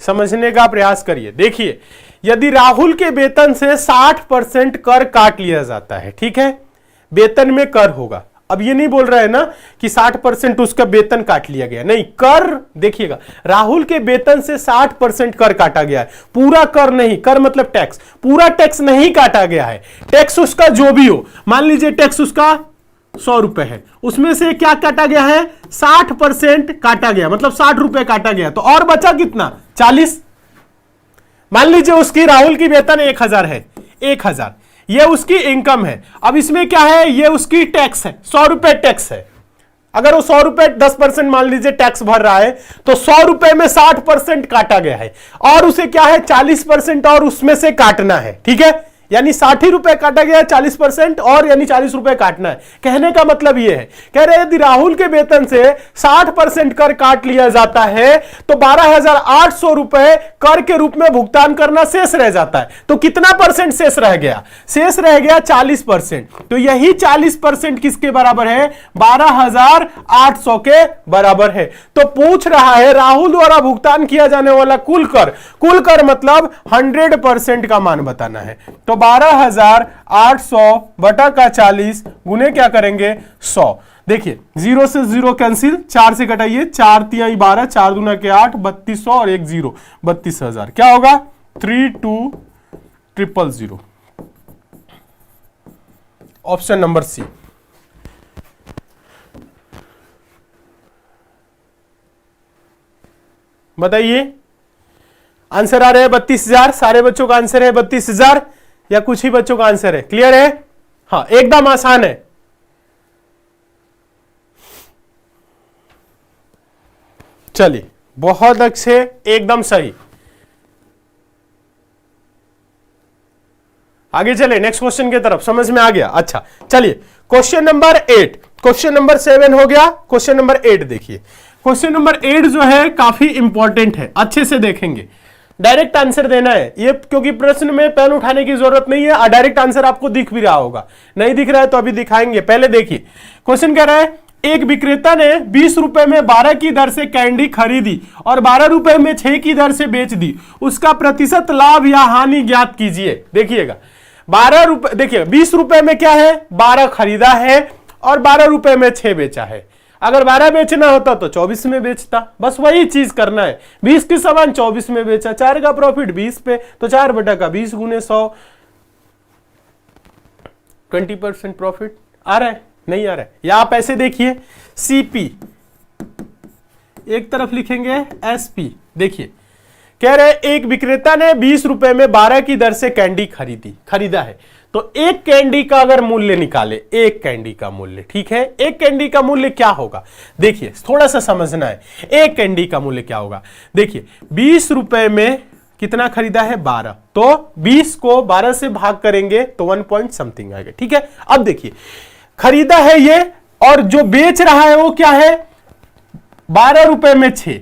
समझने का प्रयास करिए। देखिए यदि राहुल के वेतन से 60% कर काट लिया जाता है, ठीक है, वेतन में कर होगा। अब ये नहीं बोल रहा है ना कि 60% उसका वेतन काट लिया गया, नहीं, कर देखिएगा राहुल के वेतन से 60% कर काटा गया है, पूरा कर नहीं, कर मतलब टैक्स, पूरा टैक्स नहीं काटा गया है। टैक्स उसका जो भी हो, मान लीजिए टैक्स उसका 100 रुपए है, उसमें से क्या काटा गया है 60% काटा गया, मतलब 60 रुपए काटा गया, तो और बचा कितना 40। मान लीजिए उसकी राहुल की वेतन 1000 है, 1000 ये उसकी इनकम है। अब इसमें क्या है, ये उसकी टैक्स है, 100 रुपए टैक्स है। अगर वो 100 रुपए 10% मान लीजिए टैक्स भर रहा है तो 100 रुपए में 60% काटा गया है और उसे क्या है 40% और उसमें से काटना है, ठीक है, यानी 60 रुपए काटा गया, 40% और यानी 40 रुपए काटना है। कहने का मतलब यह है, कह रहे यदि राहुल के वेतन से 60% कर काट लिया जाता है तो 12,800 रुपए कर के रूप में भुगतान करना शेष रह जाता है। तो कितना परसेंट शेष रह गया, शेष रह गया 40%। तो यही 40% किसके बराबर है, 12,800 के बराबर है। तो पूछ रहा है राहुल द्वारा भुगतान किया जाने वाला कुल कर मतलब 100% का मान बताना है। तो 12,800 बटा का 40 गुने क्या करेंगे 100। देखिए 0 से 0 कैंसिल, 4 से कटाइए, 4 तिहाई 12, 4 दूना के 8, 3200 और 1 0, 32,000। क्या होगा 32,000। Option number C. बताइए आंसर आ रहा है 32,000, सारे बच्चों का आंसर है 32,000 या कुछ ही बच्चों का आंसर है। क्लियर है, हाँ एकदम आसान है। चलिए बहुत अच्छे, एकदम सही। आगे चले नेक्स्ट क्वेश्चन की तरफ, समझ में आ गया। अच्छा चलिए क्वेश्चन नंबर 8, क्वेश्चन नंबर 7 हो गया, क्वेश्चन नंबर 8 देखिए। क्वेश्चन नंबर 8 जो है काफी इंपॉर्टेंट है, अच्छे से देखेंगे, डायरेक्ट आंसर देना है ये, क्योंकि प्रश्न में पेन उठाने की जरूरत नहीं है, डायरेक्ट आंसर आपको दिख भी रहा होगा। नहीं दिख रहा है तो अभी दिखाएंगे, पहले देखिए। क्वेश्चन कह रहा है एक विक्रेता ने 20 रुपए में 12 की दर से कैंडी खरीदी और 12 रुपए में 6 की दर से बेच दी, उसका प्रतिशत लाभ या हानि ज्ञात कीजिए। देखिएगा 12 रुपए, देखिए 20 रुपए में क्या है 12 खरीदा है और 12 रुपए में 6 बेचा है। अगर 12 बेचना होता तो 24 में बेचता, बस वही चीज करना है। 20 के सामान 24 में बेचा, 4 का प्रॉफिट 20 पे, तो 4 बटा का 20 गुने 100, 20% प्रॉफिट आ रहा है, नहीं आ रहा है। या आप ऐसे देखिए, सीपी एक तरफ लिखेंगे एसपी। देखिए कह रहे एक विक्रेता ने 20 रुपए में 12 की दर से कैंडी खरीदा है, तो एक कैंडी का अगर मूल्य निकाले, एक कैंडी का मूल्य, ठीक है, एक कैंडी का मूल्य क्या होगा, देखिए थोड़ा सा समझना है। एक कैंडी का मूल्य क्या होगा, देखिए 20 रुपए में कितना खरीदा है 12, तो 20 को 12 से भाग करेंगे तो 1 पॉइंट समथिंग आएगा, ठीक है। अब देखिए खरीदा है ये, और जो बेच रहा है वो क्या है, 12 रुपए में 6,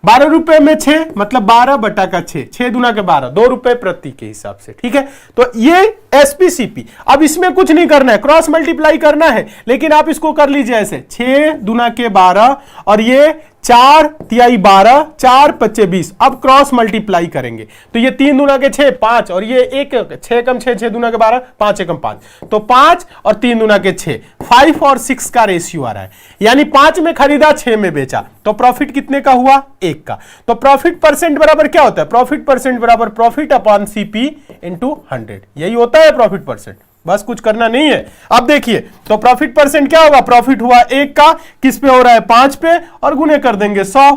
12 रुपए में 6 मतलब 12 बटा का 6, 6 दूना के 12, 2 रुपए प्रति के हिसाब से, ठीक है। तो ये एसपीसीपी, अब इसमें कुछ नहीं करना है, क्रॉस मल्टीप्लाई करना है, लेकिन आप इसको कर लीजिए ऐसे, 6 दूना के 12 और ये 4 तिहाई 12, 4 पच्चे 20। अब क्रॉस मल्टीप्लाई करेंगे तो ये 3 दूना के 6 5, और ये 1 6 कम 6, 6 दूना के 12, 5 एकम 5, तो 5 और 3 दूना के 6, 5 और 6 का रेशियो आ रहा है, यानी 5 में खरीदा 6 में बेचा, तो प्रॉफिट कितने का हुआ, 1 का। तो प्रॉफिट परसेंट बराबर क्या होता है, प्रॉफिट परसेंट बराबर प्रॉफिट अपॉन सीपी इंटू 100, यही होता है प्रॉफिट परसेंट, बस कुछ करना नहीं है। अब देखिए तो प्रॉफिट परसेंट क्या होगा, प्रॉफिट हुआ 1 का, किस पे हो रहा है 5 पे, और गुने कर देंगे 100,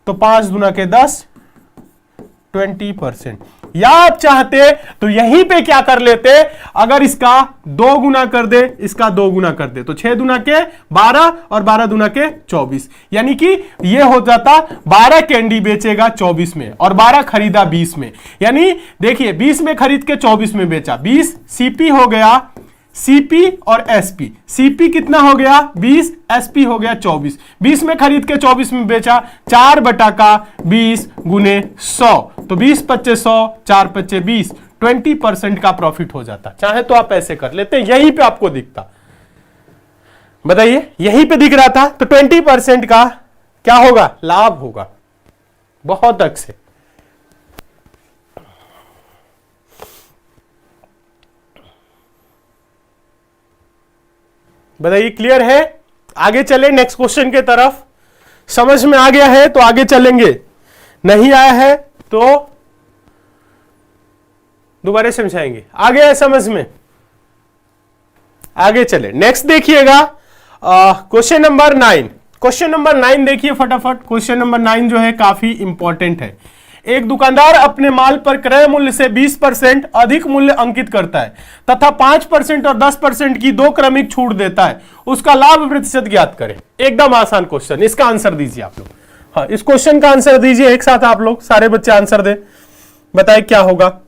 तो 5 दूना के 10, 20%। या आप चाहते तो यहीं पे क्या कर लेते, अगर इसका 2 गुना कर दे, इसका 2 गुना कर दे, तो 6 दूना के 12 और 12 दूना के 24, यानी कि ये हो जाता 12 कैंडी बेचेगा 24 में और 12 खरीदा 20 में, यानी देखिए 20 में खरीद के 24 में बेचा, 20 सीपी हो गया, सीपी और एसपी, सीपी कितना हो गया 20, एसपी हो गया 24, 20 में खरीद के 24 में बेचा, 4 बटा का 20 गुने 100, तो 20 पच्चे 100, 4 पच्चे 20, 20% का प्रॉफिट हो जाता। चाहे तो आप ऐसे कर लेते, यहीं पे आपको दिखता, बताइए यहीं पे दिख रहा था, तो 20% का क्या होगा, लाभ होगा, बहुत अच्छे। बताइए क्लियर है, आगे चले नेक्स्ट क्वेश्चन के तरफ। समझ में आ गया है तो आगे चलेंगे, नहीं आया है तो दोबारा समझाएंगे। आ गया है समझ में, आगे चले। नेक्स्ट देखिएगा क्वेश्चन नंबर 9। क्वेश्चन नंबर 9 देखिए फटाफट। क्वेश्चन नंबर 9 जो है काफी इंपॉर्टेंट है। एक दुकानदार अपने माल पर क्रय मूल्य से 20% अधिक मूल्य अंकित करता है तथा 5% और 10% की 2 क्रमिक छूट देता है, उसका लाभ प्रतिशत ज्ञात करें। एकदम आसान क्वेश्चन, इसका आंसर दीजिए आप लोग। हाँ, इस क्वेश्चन का आंसर दीजिए एक साथ आप लोग, सारे बच्चे आंसर दे, बताए क्या होगा।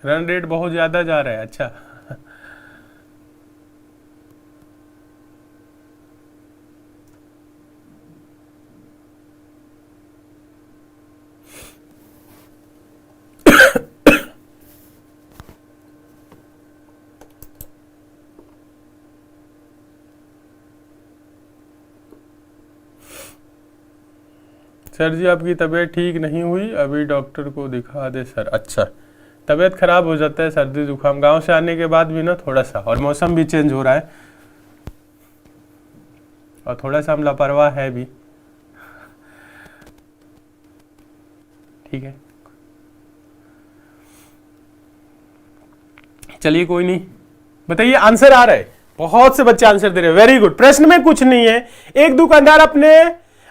रन रेट बहुत ज्यादा जा रहा है, अच्छा सर जी आपकी तबीयत ठीक नहीं हुई, अभी डॉक्टर को दिखा दे सर। अच्छा, तबीयत खराब हो जाता है, सर्दी जुकाम, गांव से आने के बाद भी ना थोड़ा सा, और मौसम भी चेंज हो रहा है और थोड़ा सा हम लापरवाह है भी, ठीक है। चलिए कोई नहीं, बताइए आंसर आ रहा है, बहुत से बच्चे आंसर दे रहे हैं, वेरी गुड। प्रश्न में कुछ नहीं है। एक दुकानदार अपने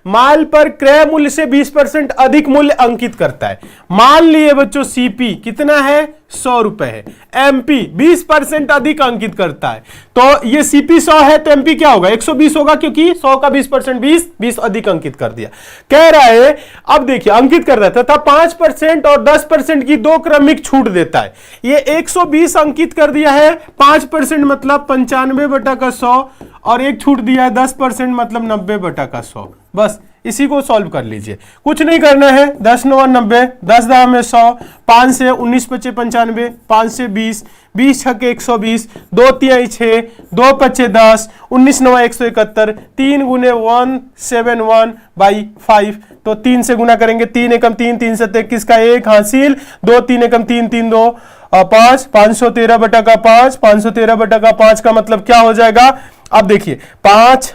माल पर क्रय मूल्य से 20% अधिक मूल्य अंकित करता है। मान लिए बच्चों सीपी कितना है, 100 रुपए है, एमपी 20% अधिक अंकित करता है, तो ये सीपी 100 है तो एमपी क्या होगा, 120 होगा, क्योंकि 100 का 20% 20 अधिक अंकित कर दिया। कह रहा है अब देखिए अंकित कर रहा था 5% और 10% की 2 क्रमिक छूट देता है। ये 120 अंकित कर दिया है, 5% मतलब 95 बटा का 100, और एक छूट दिया है 10% मतलब 90 बटा का 100। बस इसी को सॉल्व कर लीजिए, कुछ नहीं करना है। 10 9 90, 10 10 में 100, 5 से 19 25 95, 5 से 20, 20 छक्के 120, 2 तिहाई 6, 2 पच्चे 10, 19 9 171, 3 गुने 171/5, तो 3 से गुना करेंगे, 3 एकम 3, 3 7 21 का 1 हासिल, 2 3 एकम 3 3 2 5, 513 बटा का 5, 513 बटा का 5 का मतलब क्या हो जाएगा। अब देखिए 5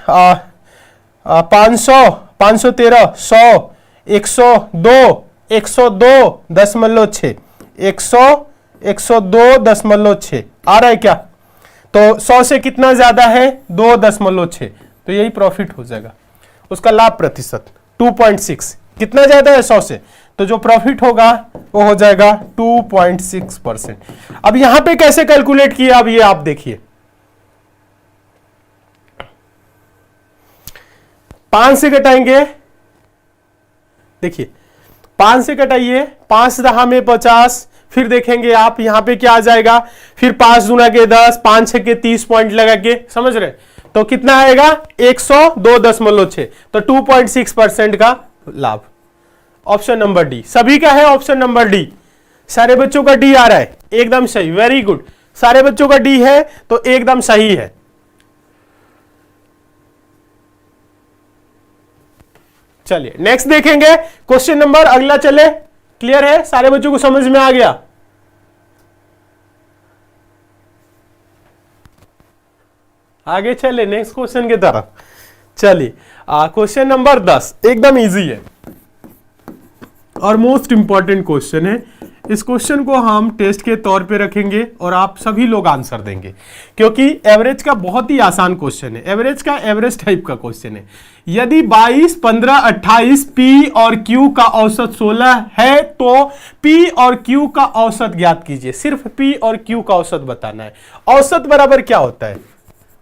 500 513 100 102 102.6 102.6 आ रहा है क्या। तो 100 से कितना ज्यादा है 2.6, तो यही प्रॉफिट हो जाएगा। उसका लाभ प्रतिशत 2.6, कितना ज्यादा है 100 से, तो जो प्रॉफिट होगा वो हो जाएगा 2.6%। अब यहां पे कैसे कैलकुलेट किया, अब ये आप देखिए 5 से घटाएंगे, देखिए 5 से घटाइए, 5 दहा में 50, फिर देखेंगे आप यहां पे क्या आ जाएगा, फिर 5 गुना के 10, 5 6 के 30 पॉइंट लगा के, समझ रहे, तो कितना आएगा 102.6, तो 2.6% का लाभ। ऑप्शन नंबर डी सभी का है, ऑप्शन नंबर डी, सारे बच्चों का डी आ रहा है, एकदम सही, वेरी गुड, सारे बच्चों का डी है तो एकदम सही है। चलिए नेक्स्ट देखेंगे क्वेश्चन नंबर अगला, चले, क्लियर है, सारे बच्चों को समझ में आ गया। आगे चले नेक्स्ट क्वेश्चन की तरफ। चलिए क्वेश्चन नंबर 10 एकदम इजी है और मोस्ट इंपॉर्टेंट क्वेश्चन है। इस क्वेश्चन को हम टेस्ट के तौर पे रखेंगे और आप सभी लोग आंसर देंगे, क्योंकि एवरेज का बहुत ही आसान क्वेश्चन है, एवरेज का एवरेज टाइप का क्वेश्चन है। यदि 22 15 28 पी और क्यू का औसत 16 है तो पी और क्यू का औसत ज्ञात कीजिए। सिर्फ पी और क्यू का औसत बताना है। औसत बराबर क्या होता है,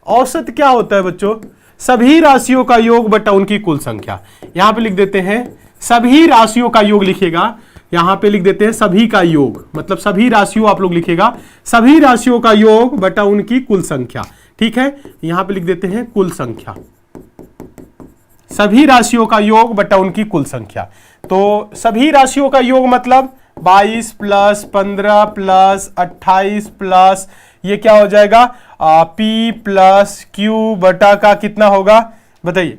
औसत क्या होता है बच्चों, सभी राशियों का योग बटा उनकी कुल संख्या। यहां पे लिख देते हैं सभी राशियों का योग, लिखेगा यहां पे लिख देते हैं सभी का योग, मतलब सभी राशियों आप लोग लिखेगा सभी राशियों का योग बटा उनकी कुल संख्या, ठीक है। यहां पे लिख देते हैं कुल संख्या, सभी राशियों का योग बटा उनकी कुल संख्या। तो सभी राशियों का योग मतलब 22 प्लस 15 प्लस 28 प्लस ये क्या हो जाएगा पी प्लस क्यू बटा का कितना होगा बताइए,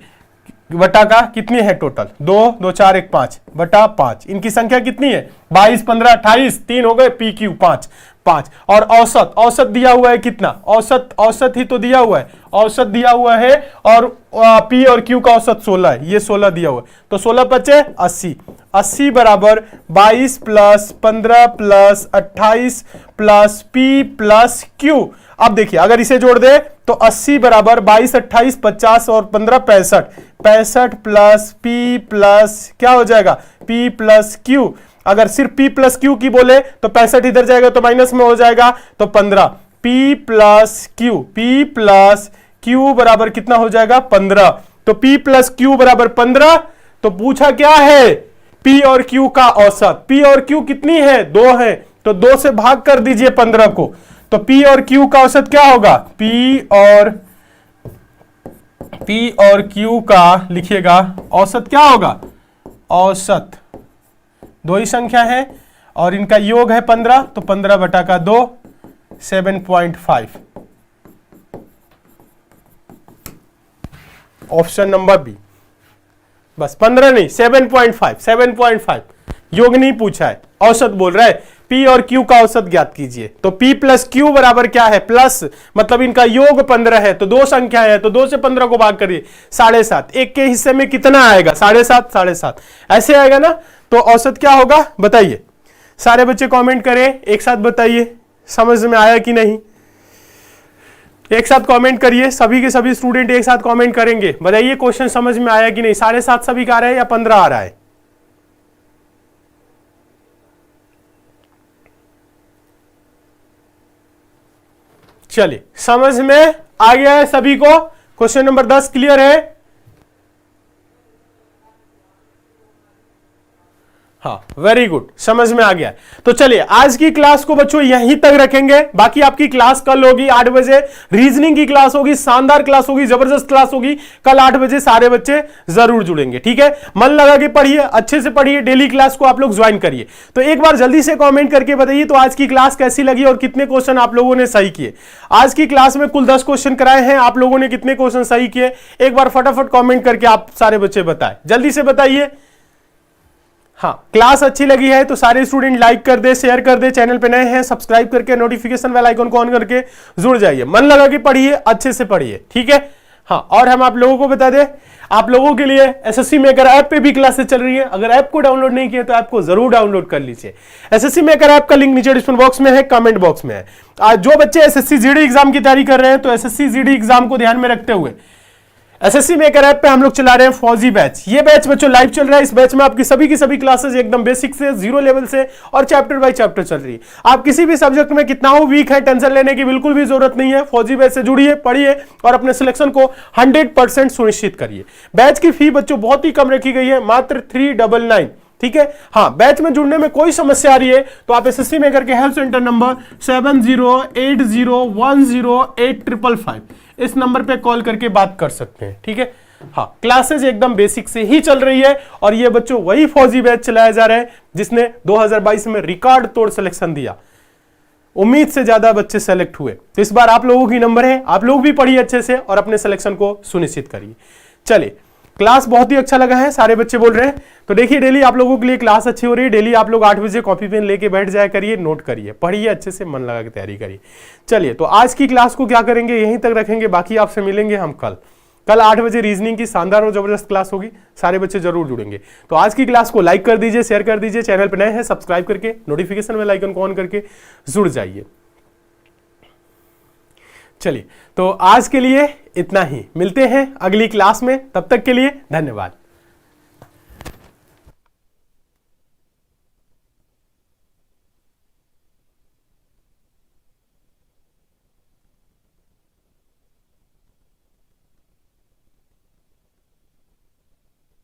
बटा का कितनी है टोटल, 2 2 4 1 5 बटा 5, इनकी संख्या कितनी है 22 15 28, 3 हो गए, पी क्यू 5 5, और औसत, औसत दिया हुआ है कितना, औसत, औसत ही तो दिया हुआ है, औसत दिया हुआ है, और पी और क्यू का औसत 16 है, ये 16 दिया हुआ है, तो 16 बचे 80, 80 बराबर 22 plus 15 plus 28 plus P plus Q. अब देखिए अगर इसे जोड़ दे तो 80 बराबर 22 28 50 और 15 65, 65 प्लस पी प्लस क्या हो जाएगा पी प्लस क्यू। अगर सिर्फ P प्लस क्यू की बोले तो 65 इधर जाएगा तो माइनस में हो जाएगा, तो 15 P प्लस क्यू बराबर कितना हो जाएगा 15, तो P प्लस क्यू बराबर 15। तो पूछा क्या है P और Q का औसत, P और Q कितनी है 2 है, तो 2 से भाग कर दीजिए 15 को, तो P और Q का औसत क्या होगा P और Q का लिखिएगा औसत क्या होगा, औसत 2 ही संख्या है और इनका योग है 15, तो 15 बटा का 2 7.5, ऑप्शन नंबर बी। बस 15 नहीं 7.5 योग नहीं पूछा है, औसत बोल रहा है, P और Q का औसत ज्ञात कीजिए। तो P प्लस Q बराबर क्या है प्लस, मतलब इनका योग 15 है, तो 2 संख्या है, तो 2 से 15 को भाग करिए 7.5, एक के हिस्से में कितना आएगा 7.5 ऐसे आएगा ना, तो औसत क्या होगा बताइए। सारे बच्चे कमेंट करें, एक साथ बताइए समझ में आया कि नहीं, एक साथ कमेंट करिए, सभी के सभी स्टूडेंट एक साथ कमेंट करेंगे, बताइए क्वेश्चन समझ में आया कि नहीं। 7.5 सभी का आ रहा है या 15 आ रहा है, चलिए समझ में आ गया है सभी को, क्वेश्चन नंबर 10 क्लियर है। हाँ, वेरी गुड, समझ में आ गया। तो चलिए आज की क्लास को बच्चों यहीं तक रखेंगे। बाकी आपकी क्लास कल होगी 8 बजे, रीजनिंग की क्लास होगी, शानदार क्लास होगी, जबरदस्त क्लास होगी। कल 8 बजे सारे बच्चे जरूर जुड़ेंगे, ठीक है। मन लगा के पढ़िए, अच्छे से पढ़िए, डेली क्लास को आप लोग ज्वाइन करिए। तो एक बार जल्दी से कॉमेंट करके बताइए तो आज की क्लास कैसी लगी और कितने क्वेश्चन आप लोगों ने सही किए। आज की क्लास में कुल 10 क्वेश्चन कराए हैं, आप लोगों ने कितने क्वेश्चन सही किए एक बार फटाफट कॉमेंट करके आप सारे बच्चे बताएं, जल्दी से बताइए। हाँ, क्लास अच्छी लगी है तो सारे स्टूडेंट लाइक कर दे, शेयर कर दे, चैनल पे नए हैं सब्सक्राइब करके नोटिफिकेशन बेल आइकन को ऑन करके जुड़ जाइए। मन लगा के पढ़िए, अच्छे से पढ़िए, ठीक है। हाँ, और हम आप लोगों को बता दें, आप लोगों के लिए एसएससी मेकर ऐप पे भी क्लासेस चल रही है। अगर ऐप को डाउनलोड नहीं किया तो ऐप को जरूर डाउनलोड कर लीजिए। एसएससी मेकर ऐप का लिंक नीचे डिस्क्रिप्शन बॉक्स में है, कमेंट बॉक्स में है। आज जो बच्चे एसएससी जीडी एग्जाम की तैयारी कर रहे हैं तो एसएससी जीडी एग्जाम को ध्यान में रखते हुए एसएससी मेकर ऐप पे हम लोग चला रहे हैं फौजी बैच। ये बैच बच्चों लाइव चल रहा है। इस बैच में आपकी सभी की सभी क्लासेस एकदम बेसिक से, जीरो लेवल से और चैप्टर बाय चैप्टर चल रही है। आप किसी भी सब्जेक्ट में कितना हो वीक है, टेंशन लेने की बिल्कुल भी जरूरत नहीं है। फौजी बैच से जुड़िए, पढ़िए और अपने सिलेक्शन को 100% सुनिश्चित करिए। बैच की फी बच्चों बहुत ही कम रखी गई है, मात्र 399, ठीक है। हाँ, बैच में जुड़ने में कोई समस्या आ रही है तो आप एसएससी मेकर के हेल्प सेंटर नंबर 7080108555 इस नंबर पे कॉल करके बात कर सकते हैं, ठीक है। हाँ, क्लासेस एकदम बेसिक से ही चल रही है और ये बच्चों वही फौजी बैच चलाया जा रहा है जिसने 2022 में रिकॉर्ड तोड़ सिलेक्शन दिया। उम्मीद से ज्यादा बच्चे सेलेक्ट हुए, तो इस बार आप लोगों की नंबर है। आप लोग भी पढ़िए अच्छे से और अपने सिलेक्शन को सुनिश्चित करिए। चलिए, क्लास बहुत ही अच्छा लगा है, सारे बच्चे बोल रहे हैं। तो देखिए, डेली आप लोगों के लिए क्लास अच्छी हो रही है। डेली आप लोग 8 बजे कॉपी पेन लेके बैठ जाया करिए, नोट करिए, पढ़िए अच्छे से, मन लगा के तैयारी करिए। चलिए, तो आज की क्लास को क्या करेंगे, यहीं तक रखेंगे। बाकी आपसे मिलेंगे हम कल 8 बजे रीजनिंग की शानदार और जबरदस्त क्लास होगी। सारे बच्चे जरूर जुड़ेंगे। तो आज की क्लास को लाइक कर दीजिए, शेयर कर दीजिए, चैनल पर नए हैं सब्सक्राइब करके नोटिफिकेशन बेल आइकन को ऑन करके जुड़ जाइए। चलिए, तो आज के लिए इतना ही, मिलते हैं अगली क्लास में, तब तक के लिए धन्यवाद।